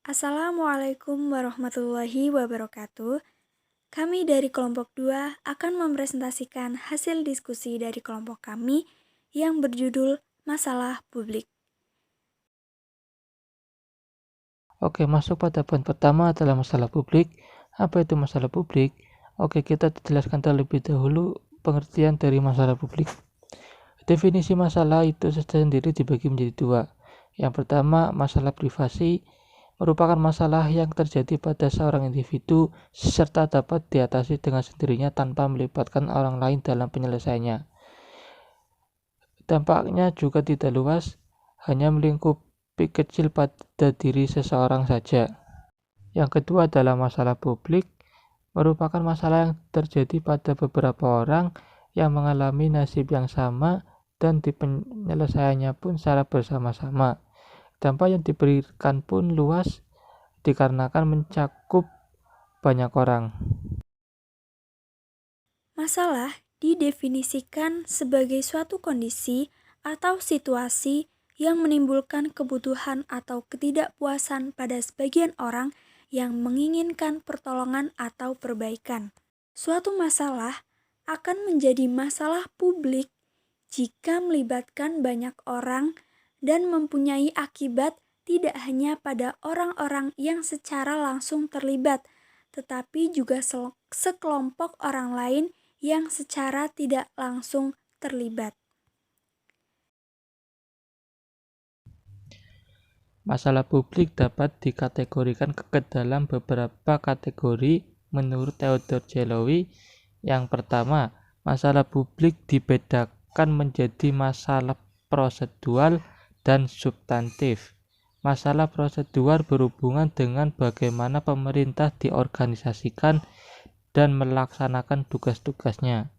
Assalamualaikum warahmatullahi wabarakatuh. Kami dari kelompok 2 akan mempresentasikan hasil diskusi dari kelompok kami yang berjudul Masalah Publik. Oke, masuk pada poin pertama adalah masalah publik. Apa itu masalah publik? Oke, kita jelaskan terlebih dahulu pengertian dari masalah publik. Definisi masalah itu sendiri dibagi menjadi dua. Yang pertama, masalah privasi merupakan masalah yang terjadi pada seorang individu serta dapat diatasi dengan sendirinya tanpa melibatkan orang lain dalam penyelesaiannya. Dampaknya juga tidak luas, hanya melingkupi kecil pada diri seseorang saja. Yang kedua adalah masalah publik, merupakan masalah yang terjadi pada beberapa orang yang mengalami nasib yang sama dan di penyelesaiannya pun secara bersama-sama. Dampak yang diberikan pun luas dikarenakan mencakup banyak orang. Masalah didefinisikan sebagai suatu kondisi atau situasi yang menimbulkan kebutuhan atau ketidakpuasan pada sebagian orang yang menginginkan pertolongan atau perbaikan. Suatu masalah akan menjadi masalah publik jika melibatkan banyak orang dan mempunyai akibat tidak hanya pada orang-orang yang secara langsung terlibat, tetapi juga sekelompok orang lain yang secara tidak langsung terlibat. Masalah publik dapat dikategorikan ke dalam beberapa kategori menurut Theodor Jelowi. Yang pertama, masalah publik dibedakan menjadi masalah prosedural dan substantif. Masalah prosedural berhubungan dengan bagaimana pemerintah diorganisasikan dan melaksanakan tugas-tugasnya.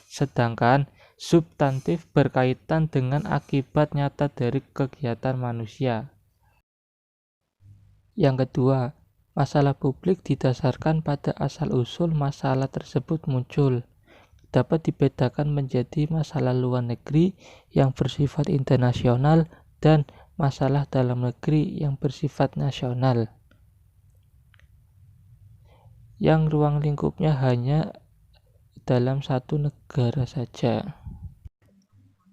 Sedangkan substantif berkaitan dengan akibat nyata dari kegiatan manusia. Yang kedua, masalah publik didasarkan pada asal-usul masalah tersebut muncul. Dapat dibedakan menjadi masalah luar negeri yang bersifat internasional dan masalah dalam negeri yang bersifat nasional, yang ruang lingkupnya hanya dalam satu negara saja.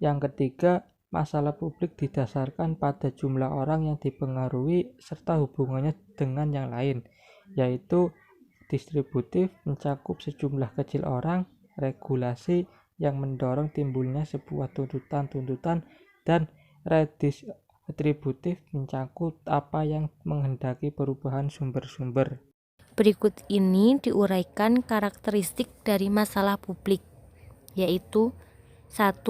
Yang ketiga, masalah publik didasarkan pada jumlah orang yang dipengaruhi serta hubungannya dengan yang lain, yaitu distributif mencakup sejumlah kecil orang, regulasi yang mendorong timbulnya sebuah tuntutan-tuntutan, dan redistributif mencakup apa yang menghendaki perubahan sumber-sumber. Berikut ini diuraikan karakteristik dari masalah publik, yaitu 1.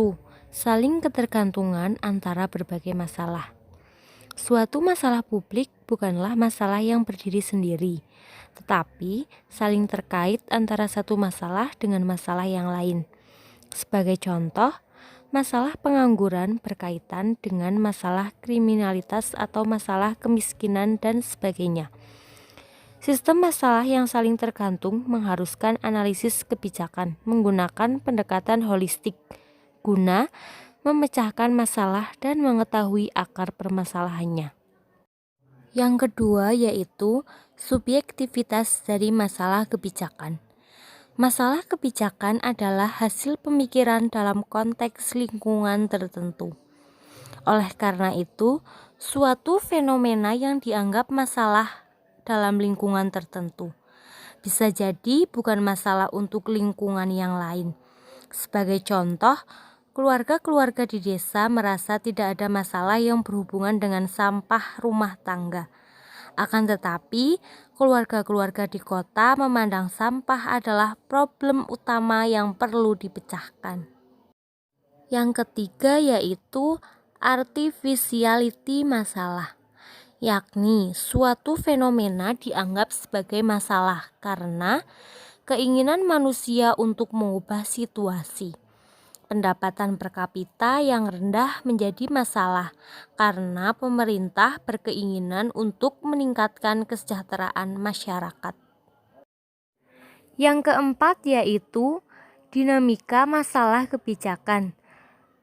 Saling ketergantungan antara berbagai masalah. Suatu masalah publik bukanlah masalah yang berdiri sendiri, tetapi saling terkait antara satu masalah dengan masalah yang lain. Sebagai contoh, masalah pengangguran berkaitan dengan masalah kriminalitas atau masalah kemiskinan dan sebagainya. Sistem masalah yang saling tergantung mengharuskan analisis kebijakan menggunakan pendekatan holistik guna memecahkan masalah dan mengetahui akar permasalahannya. Yang kedua yaitu subjektivitas dari masalah kebijakan. Masalah kebijakan adalah hasil pemikiran dalam konteks lingkungan tertentu. Oleh karena itu, suatu fenomena yang dianggap masalah dalam lingkungan tertentu bisa jadi bukan masalah untuk lingkungan yang lain. Sebagai contoh, keluarga-keluarga di desa merasa tidak ada masalah yang berhubungan dengan sampah rumah tangga. Akan tetapi, keluarga-keluarga di kota memandang sampah adalah problem utama yang perlu dipecahkan. Yang ketiga yaitu artificiality masalah, yakni suatu fenomena dianggap sebagai masalah karena keinginan manusia untuk mengubah situasi. Pendapatan per kapita yang rendah menjadi masalah karena pemerintah berkeinginan untuk meningkatkan kesejahteraan masyarakat. Yang keempat yaitu dinamika masalah kebijakan.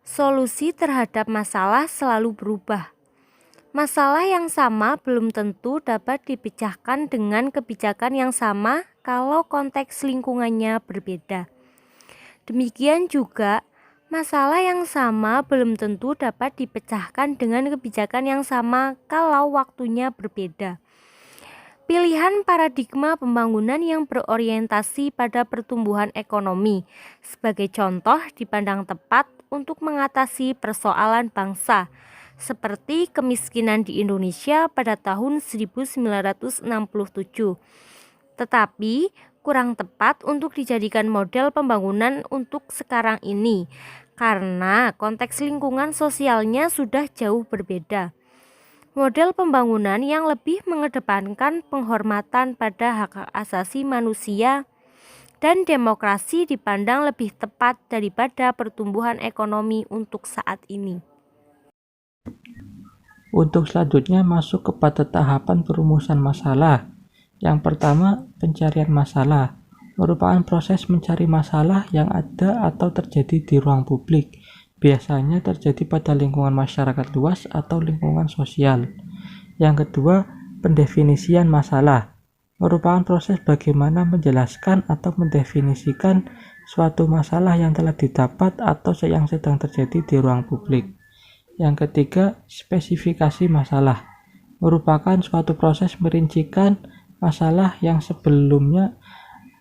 Solusi terhadap masalah selalu berubah. Masalah yang sama belum tentu dapat dipecahkan dengan kebijakan yang sama kalau konteks lingkungannya berbeda. Demikian juga, masalah yang sama belum tentu dapat dipecahkan dengan kebijakan yang sama kalau waktunya berbeda. Pilihan paradigma pembangunan yang berorientasi pada pertumbuhan ekonomi sebagai contoh dipandang tepat untuk mengatasi persoalan bangsa, seperti kemiskinan di Indonesia pada tahun 1967. Tetapi kurang tepat untuk dijadikan model pembangunan untuk sekarang ini, karena konteks lingkungan sosialnya sudah jauh berbeda. Model pembangunan yang lebih mengedepankan penghormatan pada hak asasi manusia dan demokrasi dipandang lebih tepat daripada pertumbuhan ekonomi untuk saat ini. Untuk selanjutnya masuk kepada tahapan perumusan masalah. Yang pertama, pencarian masalah merupakan proses mencari masalah yang ada atau terjadi di ruang publik. Biasanya terjadi pada lingkungan masyarakat luas atau lingkungan sosial. Yang kedua, pendefinisian masalah merupakan proses bagaimana menjelaskan atau mendefinisikan suatu masalah yang telah didapat atau yang sedang terjadi di ruang publik. Yang ketiga, spesifikasi masalah merupakan suatu proses merincikan masalah yang sebelumnya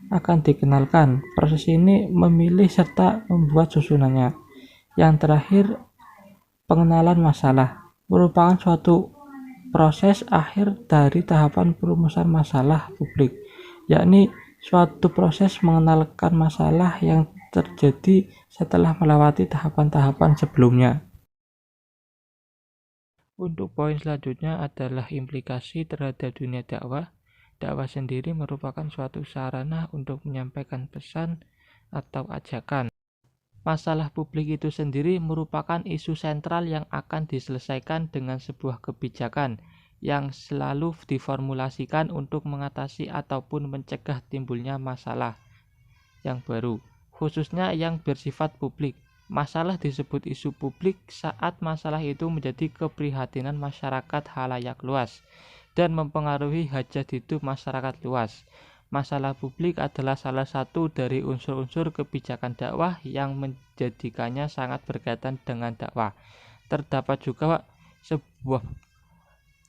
akan dikenalkan. Proses ini memilih serta membuat susunannya. Yang terakhir, pengenalan masalah merupakan suatu proses akhir dari tahapan perumusan masalah publik, yakni suatu proses mengenalkan masalah yang terjadi setelah melewati tahapan-tahapan sebelumnya. Untuk poin selanjutnya adalah implikasi terhadap dunia dakwah. Dakwah sendiri merupakan suatu sarana untuk menyampaikan pesan atau ajakan. Masalah publik itu sendiri merupakan isu sentral yang akan diselesaikan dengan sebuah kebijakan yang selalu diformulasikan untuk mengatasi ataupun mencegah timbulnya masalah yang baru, khususnya yang bersifat publik. Masalah disebut isu publik saat masalah itu menjadi keprihatinan masyarakat halayak luas dan mempengaruhi hajat hidup masyarakat luas. Masalah publik adalah salah satu dari unsur-unsur kebijakan dakwah yang menjadikannya sangat berkaitan dengan dakwah. Terdapat juga sebuah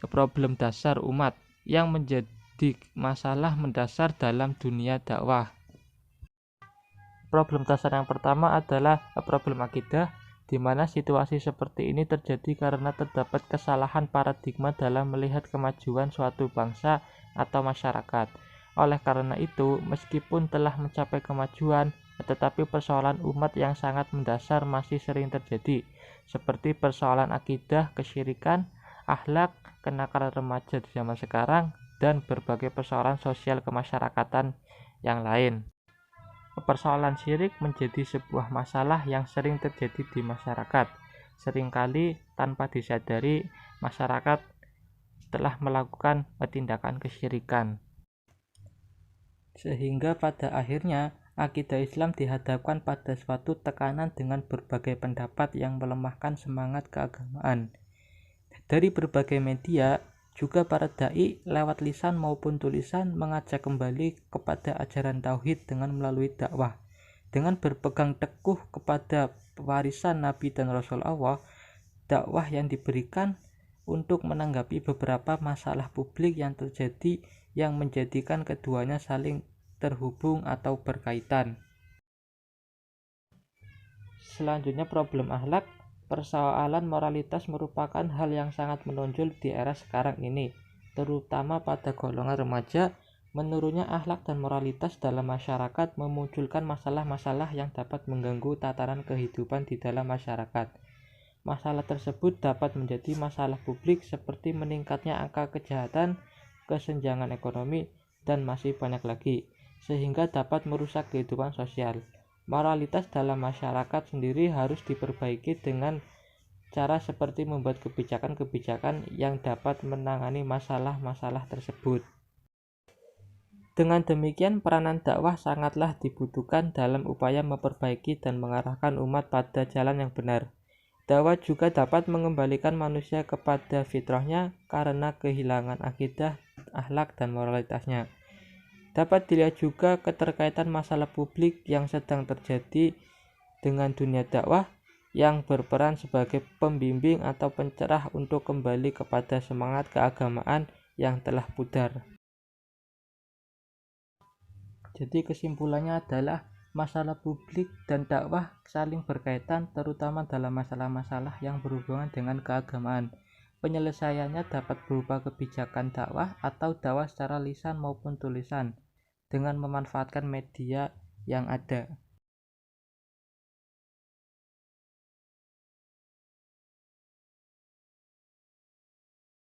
problem dasar umat yang menjadi masalah mendasar dalam dunia dakwah. Problem dasar yang pertama adalah problem akidah, di mana situasi seperti ini terjadi karena terdapat kesalahan paradigma dalam melihat kemajuan suatu bangsa atau masyarakat. Oleh karena itu, meskipun telah mencapai kemajuan, tetapi persoalan umat yang sangat mendasar masih sering terjadi, seperti persoalan akidah, kesyirikan, akhlak, kenakalan remaja di zaman sekarang, dan berbagai persoalan sosial kemasyarakatan yang lain. Persoalan syirik menjadi sebuah masalah yang sering terjadi di masyarakat. Seringkali tanpa disadari, masyarakat telah melakukan tindakan kesyirikan. Sehingga pada akhirnya, akidah Islam dihadapkan pada suatu tekanan dengan berbagai pendapat yang melemahkan semangat keagamaan. Dari berbagai media, juga para da'i lewat lisan maupun tulisan mengajak kembali kepada ajaran tauhid dengan melalui dakwah. Dengan berpegang teguh kepada warisan Nabi dan Rasul Allah, dakwah yang diberikan untuk menanggapi beberapa masalah publik yang terjadi yang menjadikan keduanya saling terhubung atau berkaitan. Selanjutnya problem akhlak. Persoalan moralitas merupakan hal yang sangat menonjol di era sekarang ini, terutama pada golongan remaja. Menurunnya akhlak dan moralitas dalam masyarakat memunculkan masalah-masalah yang dapat mengganggu tatanan kehidupan di dalam masyarakat. Masalah tersebut dapat menjadi masalah publik seperti meningkatnya angka kejahatan, kesenjangan ekonomi, dan masih banyak lagi, sehingga dapat merusak kehidupan sosial. Moralitas dalam masyarakat sendiri harus diperbaiki dengan cara seperti membuat kebijakan-kebijakan yang dapat menangani masalah-masalah tersebut. Dengan demikian, peranan dakwah sangatlah dibutuhkan dalam upaya memperbaiki dan mengarahkan umat pada jalan yang benar. Dakwah juga dapat mengembalikan manusia kepada fitrahnya karena kehilangan akidah, akhlak, dan moralitasnya. Dapat dilihat juga keterkaitan masalah publik yang sedang terjadi dengan dunia dakwah yang berperan sebagai pembimbing atau pencerah untuk kembali kepada semangat keagamaan yang telah pudar. Jadi kesimpulannya adalah masalah publik dan dakwah saling berkaitan, terutama dalam masalah-masalah yang berhubungan dengan keagamaan. Penyelesaiannya dapat berupa kebijakan dakwah atau dakwah secara lisan maupun tulisan dengan memanfaatkan media yang ada.